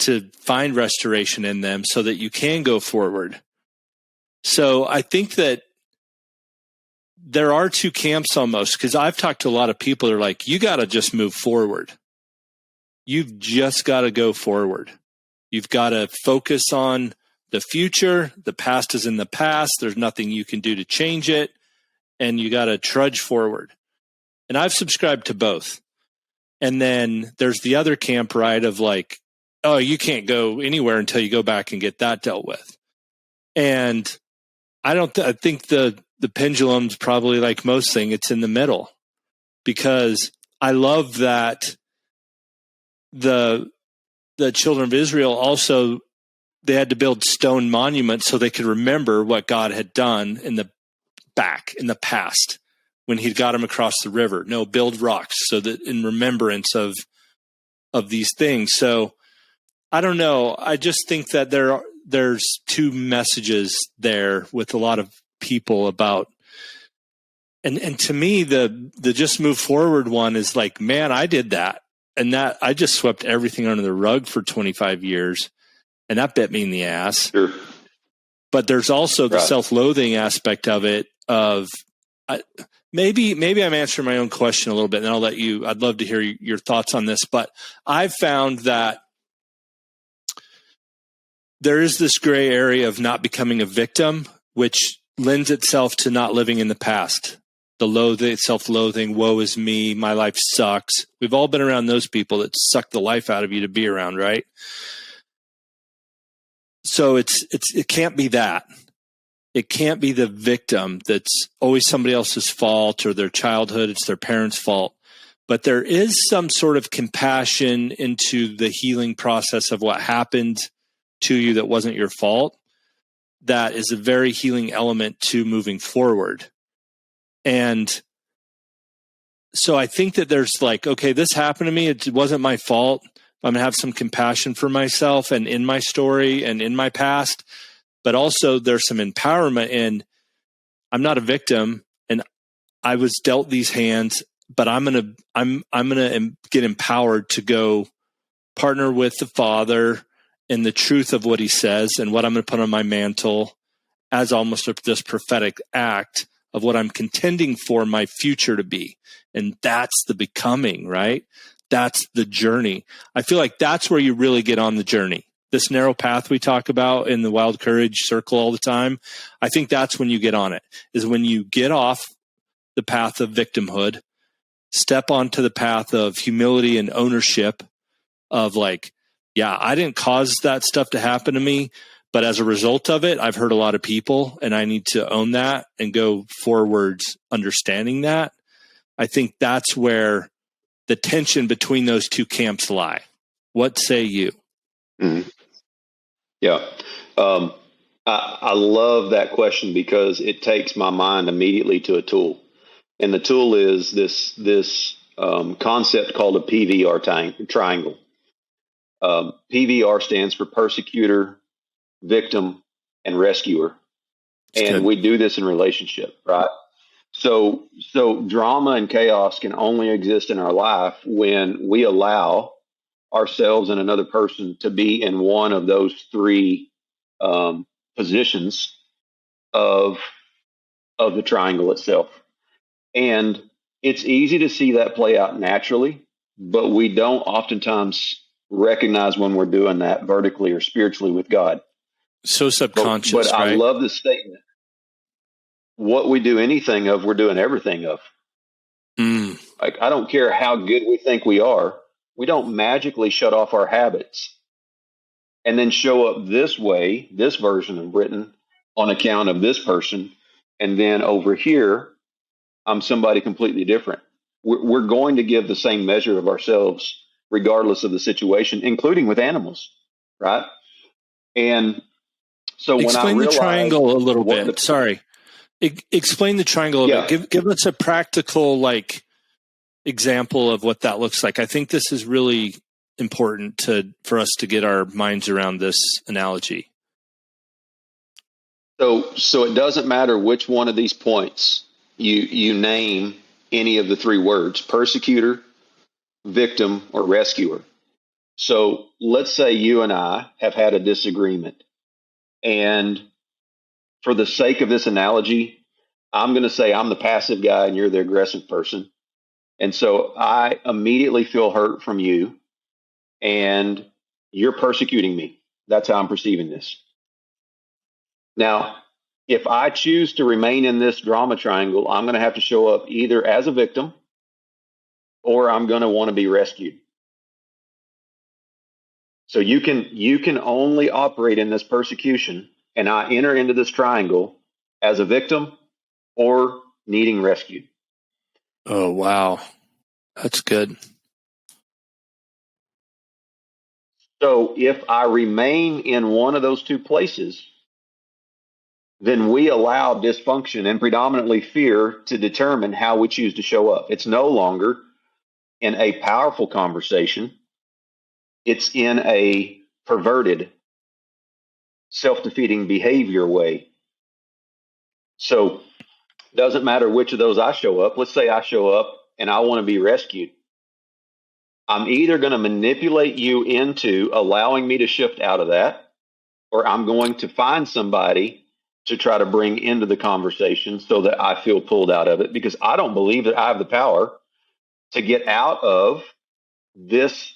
to find restoration in them so that you can go forward. So I think that there are two camps almost, because I've talked to a lot of people that are like, you got to just move forward. You've just got to go forward. You've got to focus on the future. The past is in the past. There's nothing you can do to change it. And you got to trudge forward. And I've subscribed to both. And then there's the other camp, right, of like, oh, you can't go anywhere until you go back and get that dealt with. And I think the pendulum's probably like most things, it's in the middle, because I love that the children of Israel also, they had to build stone monuments so they could remember what God had done in the past when he'd got them across the river. No, build rocks so that in remembrance of these things. So I don't know. I just think that there's two messages there with a lot of people about, and to me, the just move forward one is like, man, I did that. And that I just swept everything under the rug for 25 years. And that bit me in the ass. Sure. But there's also the self-loathing aspect of it maybe I'm answering my own question a little bit, and then I'd love to hear your thoughts on this. But I've found that there is this gray area of not becoming a victim, which lends itself to not living in the past. the self-loathing, woe is me, my life sucks. We've all been around those people that suck the life out of you to be around, right? So it can't be that. It can't be the victim that's always somebody else's fault or their childhood, it's their parents' fault. But there is some sort of compassion into the healing process of what happened to you that wasn't your fault. That is a very healing element to moving forward. And so I think that there's like, okay, this happened to me. It wasn't my fault. I'm going to have some compassion for myself and in my story and in my past. But also there's some empowerment in I'm not a victim and I was dealt these hands, but I'm going to get empowered to go partner with the Father in the truth of what he says and what I'm going to put on my mantle as almost this prophetic act of what I'm contending for my future to be. And that's the becoming, right? That's the journey. I feel like that's where you really get on the journey. This narrow path we talk about in the Wild Courage circle all the time. I think that's when you get on it, is when you get off the path of victimhood, step onto the path of humility and ownership of like, yeah, I didn't cause that stuff to happen to me, but as a result of it, I've hurt a lot of people and I need to own that and go forwards understanding that. I think that's where the tension between those two camps lie. What say you? Mm-hmm. Yeah. I love that question because it takes my mind immediately to a tool. And the tool is this concept called a PVR triangle. PVR stands for persecutor, victim, and rescuer. That's and good. We do this in relationship, right? So drama and chaos can only exist in our life when we allow ourselves and another person to be in one of those three positions of the triangle itself. And it's easy to see that play out naturally, but we don't oftentimes recognize when we're doing that vertically or spiritually with God. So subconscious, but right? I love this statement. What we do anything of, we're doing everything of. Like, I don't care how good we think we are. We don't magically shut off our habits and then show up this way, this version of Britton, on account of this person. And then over here, I'm somebody completely different. We're going to give the same measure of ourselves, regardless of the situation, including with animals, right? And so Explain the triangle a little bit. Sorry. Explain the triangle a bit. Give us a practical example of what that looks like. I think this is really important for us to get our minds around this analogy. So it doesn't matter which one of these points you name any of the three words: persecutor, victim, or rescuer. So let's say you and I have had a disagreement, and for the sake of this analogy, I'm going to say I'm the passive guy and you're the aggressive person. And so I immediately feel hurt from you and you're persecuting me. That's how I'm perceiving this. Now, if I choose to remain in this drama triangle, I'm going to have to show up either as a victim or I'm going to want to be rescued. So you can only operate in this persecution, and I enter into this triangle as a victim or needing rescued. Oh, wow. That's good. So if I remain in one of those two places, then we allow dysfunction and predominantly fear to determine how we choose to show up. It's no longer in a powerful conversation. It's in a perverted, self-defeating behavior way. So it doesn't matter which of those I show up. Let's say I show up and I want to be rescued. I'm either going to manipulate you into allowing me to shift out of that, or I'm going to find somebody to try to bring into the conversation so that I feel pulled out of it, because I don't believe that I have the power to get out of this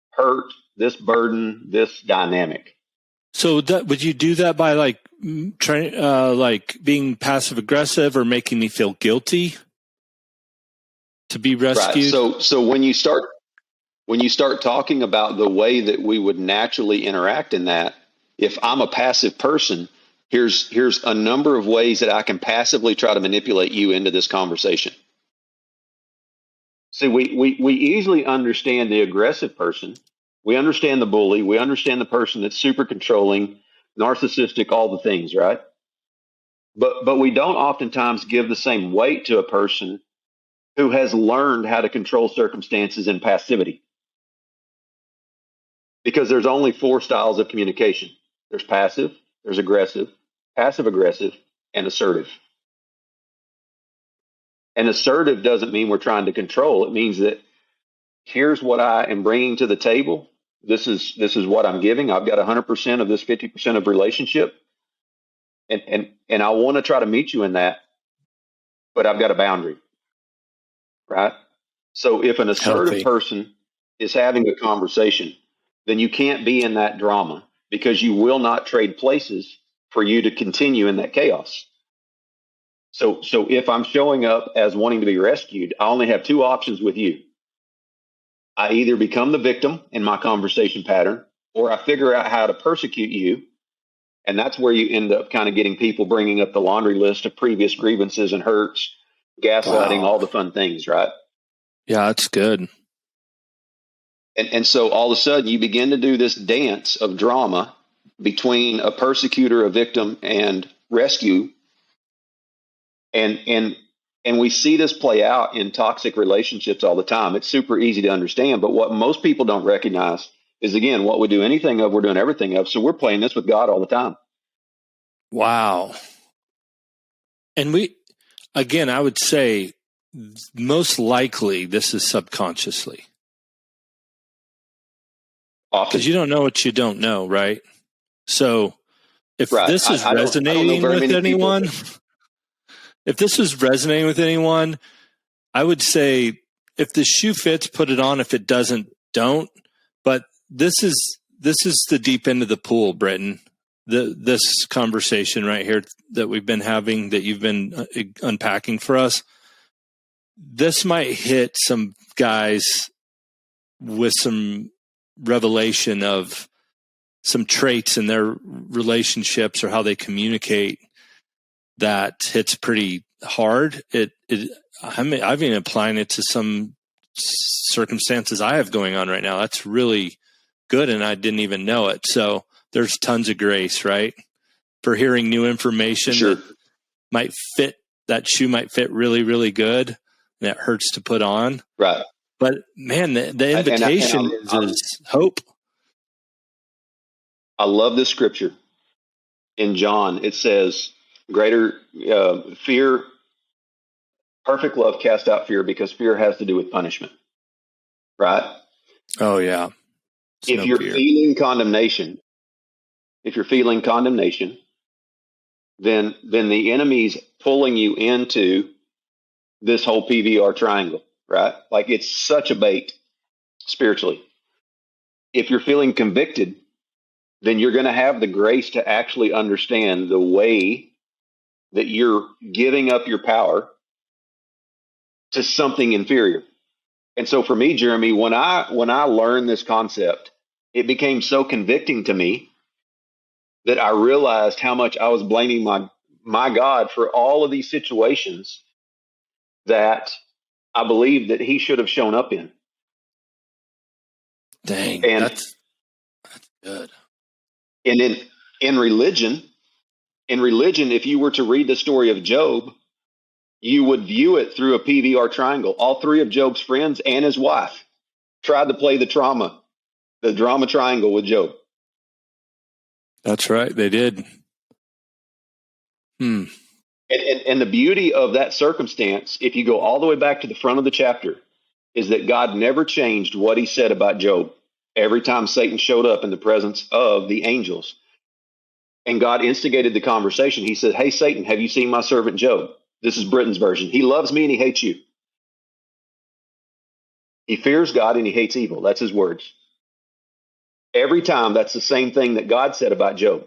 hurt, this burden, this dynamic. So would you do that by being passive aggressive or making me feel guilty? to be Right. rescued? So when you start talking about the way that we would naturally interact in that, if I'm a passive person, here's a number of ways that I can passively try to manipulate you into this conversation. See, we easily understand the aggressive person. We understand the bully. We understand the person that's super controlling, narcissistic, all the things, right? But we don't oftentimes give the same weight to a person who has learned how to control circumstances in passivity. Because there's only four styles of communication. There's passive, there's aggressive, passive aggressive, and assertive. And assertive doesn't mean we're trying to control. It means that here's what I am bringing to the table. This is what I'm giving. I've got 100% of this 50% of relationship. And I want to try to meet you in that, but I've got a boundary, right? So if an assertive Healthy. person is having a conversation, then you can't be in that drama because you will not trade places for you to continue in that chaos. So if I'm showing up as wanting to be rescued, I only have two options with you. I either become the victim in my conversation pattern, or I figure out how to persecute you. And that's where you end up kind of getting people bringing up the laundry list of previous grievances and hurts, gaslighting, all the fun things, right? Yeah, that's good. And so all of a sudden you begin to do this dance of drama between a persecutor, a victim, and rescue. And we see this play out in toxic relationships all the time. It's super easy to understand. But what most people don't recognize is, again, what we do anything of, we're doing everything of. So we're playing this with God all the time. Wow. And I would say most likely this is subconsciously. Because you don't know what you don't know, right? So if this is resonating with anyone, I would say if the shoe fits, put it on. If it doesn't, don't. But this is the deep end of the pool, Britton. This conversation right here that we've been having, that you've been unpacking for us, this might hit some guys with some revelation of some traits in their relationships or how they communicate that hits pretty hard. I've been applying it to some circumstances I have going on right now. That's really good, and I didn't even know it. So there's tons of grace, right, for hearing new information that might fit. That shoe might fit really, really good, and it hurts to put on. Right. But man, the invitation is hope. I love this scripture in John. It says, greater fear, perfect love cast out fear, because fear has to do with punishment. Right? Oh, yeah. If you're feeling condemnation, then the enemy's pulling you into this whole PVR triangle, right? Like, it's such a bait spiritually. If you're feeling convicted, then you're going to have the grace to actually understand the way that you're giving up your power to something inferior. And so for me, Jeremy, when I learned this concept, it became so convicting to me that I realized how much I was blaming my God for all of these situations that I believed that he should have shown up in. Dang, and that's good. And in religion, if you were to read the story of Job, you would view it through a PVR triangle. All three of Job's friends and his wife tried to play the drama triangle with Job. That's right. They did. And the beauty of that circumstance, if you go all the way back to the front of the chapter, is that God never changed what he said about Job every time Satan showed up in the presence of the angels. And God instigated the conversation. He said, "Hey, Satan, have you seen my servant Job?" This is Britton's version. He loves me and he hates you. He fears God and he hates evil. That's his words. Every time, that's the same thing that God said about Job.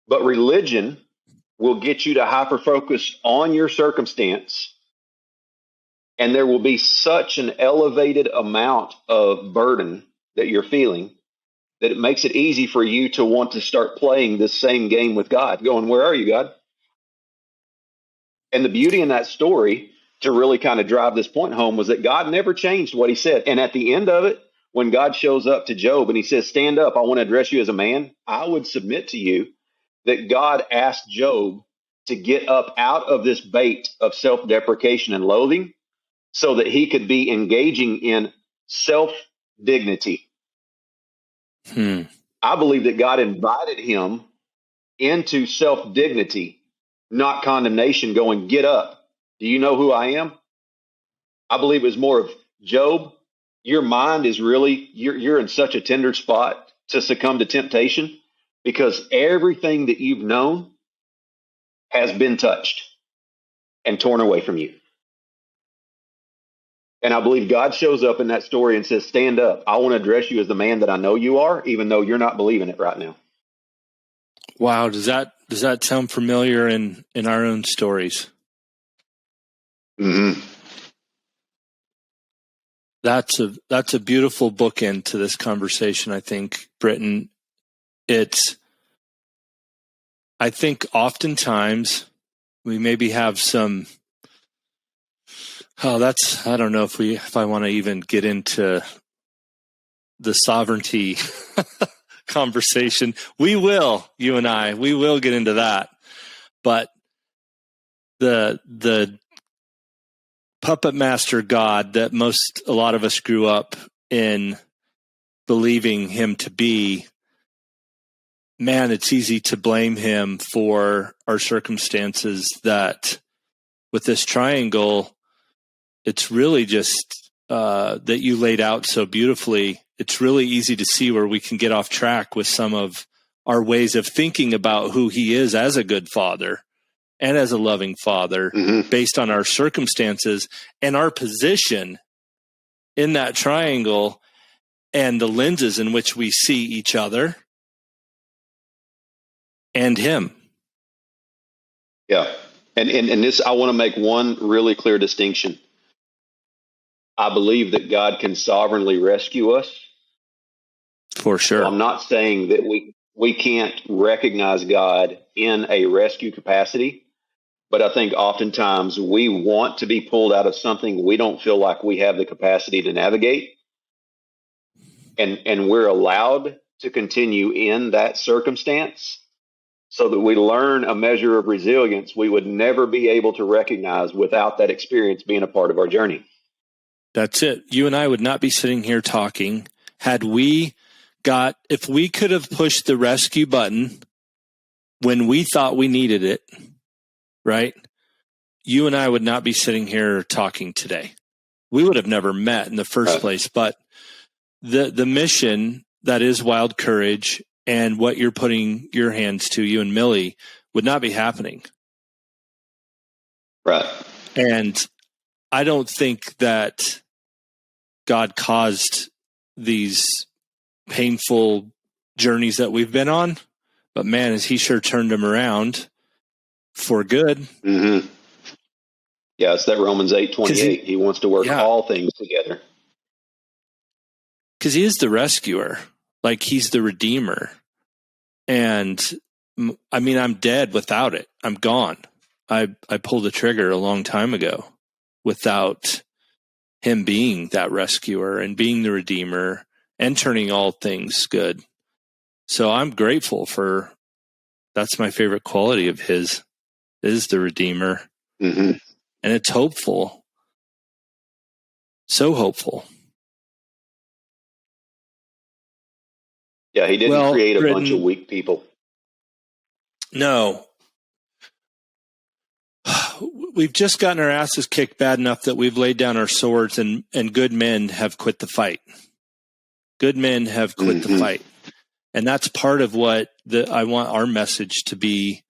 But religion will get you to hyper-focus on your circumstance And there will be such an elevated amount of burden that you're feeling that it makes it easy for you to want to start playing this same game with God, going, where are you, God? And the beauty in that story, to really kind of drive this point home, was that God never changed what he said. And at the end of it, when God shows up to Job and he says, stand up, I want to address you as a man, I would submit to you that God asked Job to get up out of this bait of self-deprecation and loathing so that he could be engaging in self-dignity. I believe that God invited him into self-dignity, not condemnation, going, get up. Do you know who I am? I believe it was more of, Job, your mind is really, you're in such a tender spot to succumb to temptation because everything that you've known has been touched and torn away from you. And I believe God shows up in that story and says, stand up. I want to address you as the man that I know you are, even though you're not believing it right now. Wow. Does that sound familiar in our own stories? Mm-hmm. That's a beautiful bookend to this conversation, I think, Britton. I think oftentimes we maybe have some, I don't know if I want to even get into the sovereignty conversation. We will, you and I, we will get into that. But the puppet master God that a lot of us grew up in believing him to be, man, it's easy to blame him for our circumstances. That with this triangle, it's really just that you laid out so beautifully. It's really easy to see where we can get off track with some of our ways of thinking about who he is as a good father and as a loving father, based on our circumstances and our position in that triangle and the lenses in which we see each other and him. Yeah. And this, I want to make one really clear distinction. I believe that God can sovereignly rescue us. For sure. So I'm not saying that we can't recognize God in a rescue capacity, but I think oftentimes we want to be pulled out of something we don't feel like we have the capacity to navigate. And we're allowed to continue in that circumstance so that we learn a measure of resilience we would never be able to recognize without that experience being a part of our journey. That's it. You and I would not be sitting here talking if we could have pushed the rescue button when we thought we needed it, right? You and I would not be sitting here talking today. We would have never met in the first place. But the mission that is Wild Courage and what you're putting your hands to, you and Millie, would not be happening. Right. And I don't think that God caused these painful journeys that we've been on, but man, has he sure turned them around for good. Mm-hmm. Yeah, it's that Romans 8:28. He wants to work all things together. Because he is the rescuer. Like, he's the redeemer. And I mean, I'm dead without it. I'm gone. I pulled the trigger a long time ago without him being that rescuer and being the redeemer and turning all things good. So I'm grateful that's my favorite quality of his, is the redeemer. Mm-hmm. And it's hopeful. So hopeful. Yeah, he didn't create a bunch of weak people. No. We've just gotten our asses kicked bad enough that we've laid down our swords and good men have quit the fight. Good men have quit the fight. And that's part of what I want our message to be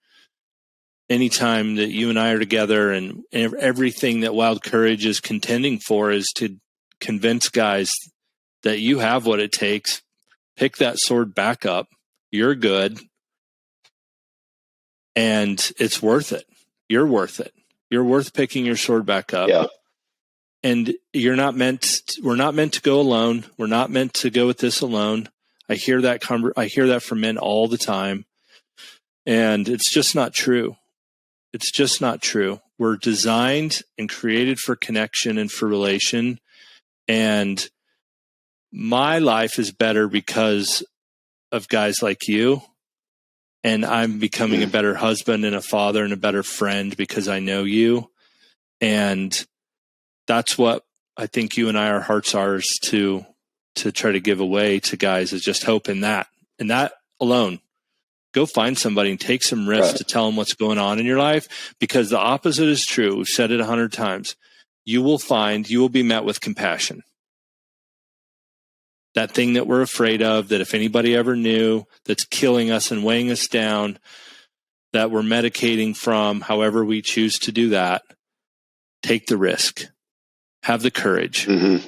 anytime that you and I are together, and everything that Wild Courage is contending for is to convince guys that you have what it takes. Pick that sword back up. You're good. And it's worth it. You're worth it. You're worth picking your sword back up And we're not meant to go alone. We're not meant to go with this alone. I hear that from men all the time. And it's just not true. It's just not true. We're designed and created for connection and for relation. And my life is better because of guys like you. And I'm becoming a better husband and a father and a better friend because I know you. And that's what I think you and I, our hearts are, is to try to give away to guys, is just hope in that. And that alone, go find somebody and take some risks to tell them what's going on in your life, because the opposite is true. We've said it 100 times. You will be met with compassion. That thing that we're afraid of, that if anybody ever knew, that's killing us and weighing us down, that we're medicating from, however we choose to do that, take the risk. Have the courage to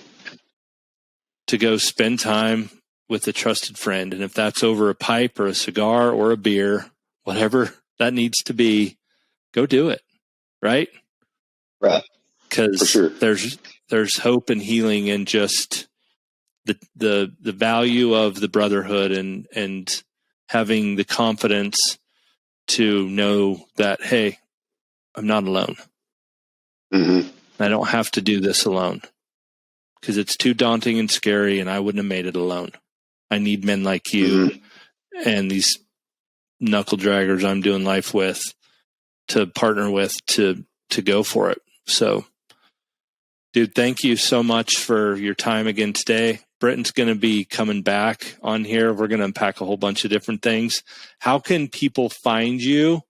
go spend time with a trusted friend. And if that's over a pipe or a cigar or a beer, whatever that needs to be, go do it. Right? Right. Because there's hope and healing in just the value of the brotherhood and having the confidence to know that, hey, I'm not alone. I don't have to do this alone, because it's too daunting and scary, and I wouldn't have made it alone. I need men like you and these knuckle draggers I'm doing life with to partner with to go for it. So, dude, thank you so much for your time again today. Britton's going to be coming back on here. We're going to unpack a whole bunch of different things. How can people find you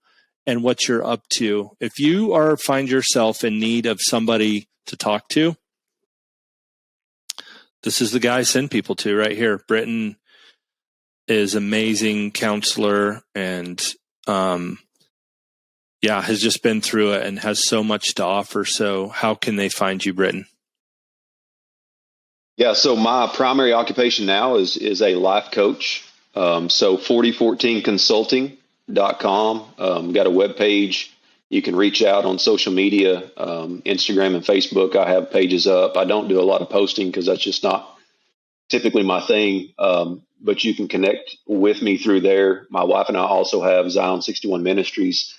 and what you're up to? If you find yourself in need of somebody to talk to, this is the guy I send people to right here. Britton is amazing counselor and, has just been through it and has so much to offer. So how can they find you, Britton? Yeah, so my primary occupation now is a life coach. So 4014consulting.com. Got a webpage. You can reach out on social media, Instagram and Facebook. I have pages up. I don't do a lot of posting because that's just not typically my thing. But you can connect with me through there. My wife and I also have Zion 61 Ministries,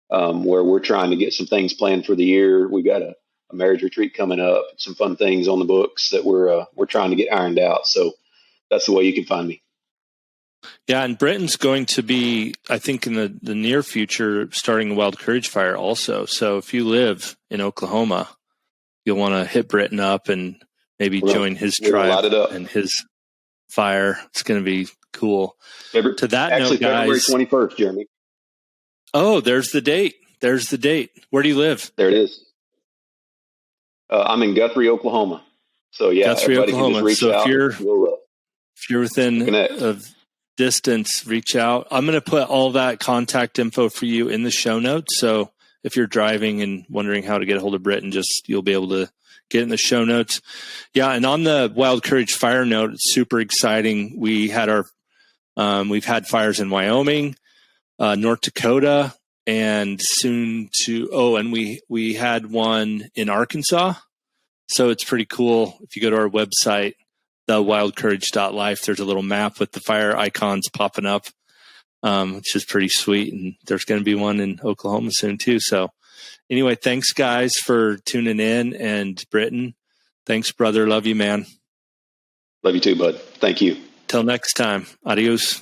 where we're trying to get some things planned for the year. We got a marriage retreat coming up, some fun things on the books that we're trying to get ironed out. So that's the way you can find me. Yeah. And Britton's going to be, I think, in the near future, starting a Wild Courage Fire also. So if you live in Oklahoma, you'll want to hit Britton up and maybe join his tribe and his fire. It's going to be cool. To that note, February guys, 21st, Jeremy. Oh, there's the date. Where do you live? There it is. I'm in Guthrie, Oklahoma. So yeah, Guthrie, Oklahoma. Can just reach out. If you're within a distance, reach out. I'm going to put all that contact info for you in the show notes. So if you're driving and wondering how to get a hold of Britton, you'll be able to get in the show notes. Yeah. And on the Wild Courage Fire note, it's super exciting. We've had fires in Wyoming, North Dakota, and we had one in Arkansas. So it's pretty cool. If you go to our website, thewildcourage.life, there's a little map with the fire icons popping up, which is pretty sweet. And there's going to be one in Oklahoma soon too. So anyway, thanks guys for tuning in. And Britton, thanks, brother. Love you, man. Love you too, bud. Thank you. Till next time. Adios.